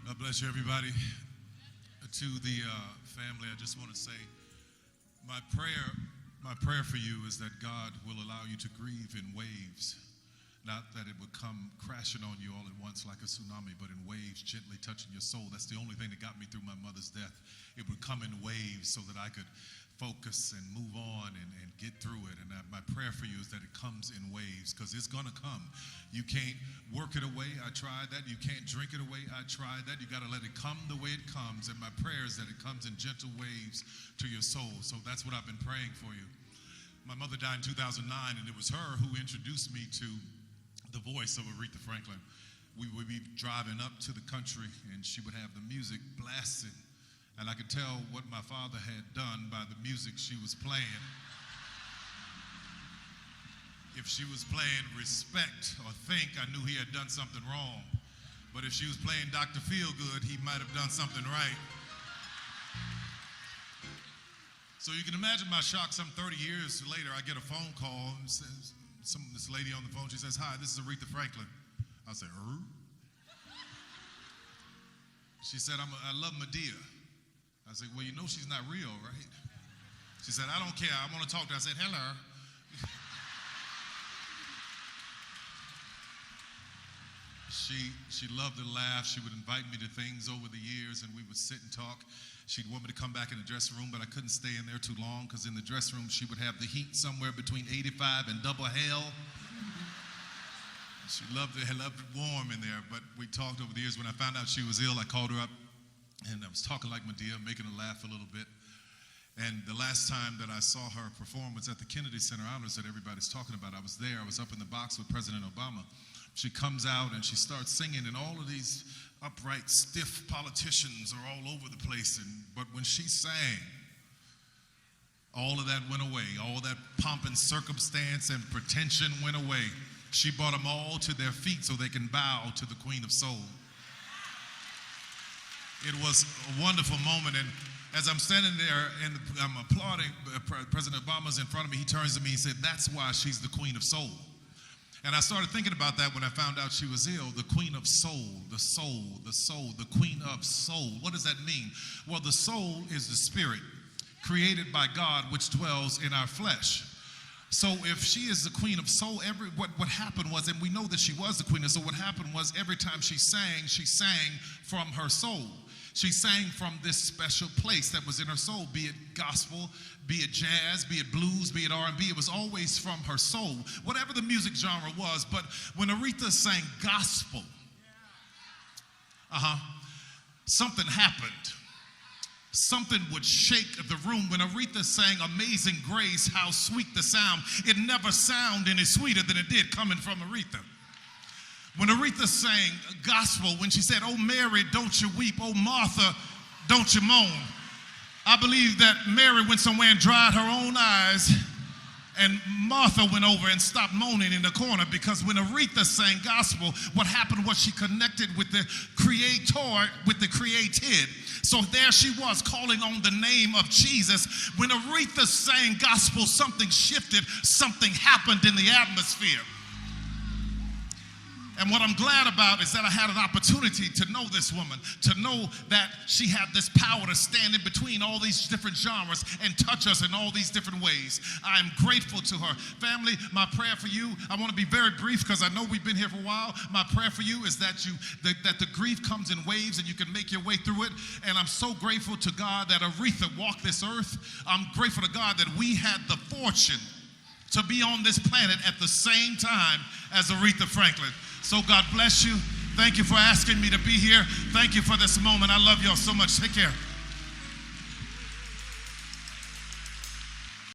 God bless you, everybody. To the family, I just want to say my prayer for you is that God will allow you to grieve in waves, not that it would come crashing on you all at once like a tsunami, but in waves, gently touching your soul. That's the only thing that got me through my mother's death. It would come in waves so that I could focus and move on and get through it. And my prayer for you is that it comes in waves, because it's going to come. You can't work it away. I tried that. You can't drink it away. I tried that. You got to let it come the way it comes. And my prayer is that it comes in gentle waves to your soul. So that's what I've been praying for you. My mother died in 2009, and it was her who introduced me to the voice of Aretha Franklin. We would be driving up to the country, and she would have the music blasting. And I could tell what my father had done by the music she was playing. If she was playing Respect or Think, I knew he had done something wrong. But if she was playing Dr. Feelgood, he might have done something right. So you can imagine my shock. Some 30 years later, I get a phone call, and says, this lady on the phone, she says, "Hi, this is Aretha Franklin." I said, "Er?" She said, I love Medea. I said, "Well, you know she's not real, right?" She said, "I don't care. I want to talk to her." I said, "Hello." She loved to laugh. She would invite me to things over the years, and we would sit and talk. She'd want me to come back in the dressing room, but I couldn't stay in there too long, because in the dressing room she would have the heat somewhere between 85 and double hell. She loved it warm in there, but we talked over the years. When I found out she was ill, I called her up, and I was talking like Medea, making her laugh a little bit. And the last time that I saw her perform was at the Kennedy Center Honors that everybody's talking about. I was there. I was up in the box with President Obama. She comes out and she starts singing, and all of these upright, stiff politicians are all over the place. But when she sang, all of that went away. All that pomp and circumstance and pretension went away. She brought them all to their feet so they can bow to the Queen of Soul. It was a wonderful moment, and as I'm standing there and I'm applauding, President Obama's in front of me. He turns to me and said, "That's why she's the Queen of Soul." And I started thinking about that when I found out she was ill. The Queen of Soul, the soul, the soul, the Queen of Soul. What does that mean? Well, the soul is the spirit created by God, which dwells in our flesh. So if she is the Queen of Soul, what happened was, and we know that she was the Queen of Soul, what happened was every time she sang from her soul. She sang from this special place that was in her soul, be it gospel, be it jazz, be it blues, be it R&B. It was always from her soul, whatever the music genre was. But when Aretha sang gospel, something happened. Something would shake the room. When Aretha sang Amazing Grace, how sweet the sound. It never sounded any sweeter than it did coming from Aretha. When Aretha sang gospel, when she said, "Oh Mary, don't you weep, oh Martha, don't you moan," I believe that Mary went somewhere and dried her own eyes, and Martha went over and stopped moaning in the corner, because when Aretha sang gospel, what happened was she connected with the Creator, with the created. So there she was, calling on the name of Jesus. When Aretha sang gospel, something shifted, something happened in the atmosphere. And what I'm glad about is that I had an opportunity to know this woman, to know that she had this power to stand in between all these different genres and touch us in all these different ways. I am grateful to her. Family, my prayer for you, I want to be very brief because I know we've been here for a while. My prayer for you is that the grief comes in waves and you can make your way through it. And I'm so grateful to God that Aretha walked this earth. I'm grateful to God that we had the fortune to be on this planet at the same time as Aretha Franklin. So God bless you. Thank you for asking me to be here. Thank you for this moment. I love y'all so much. Take care.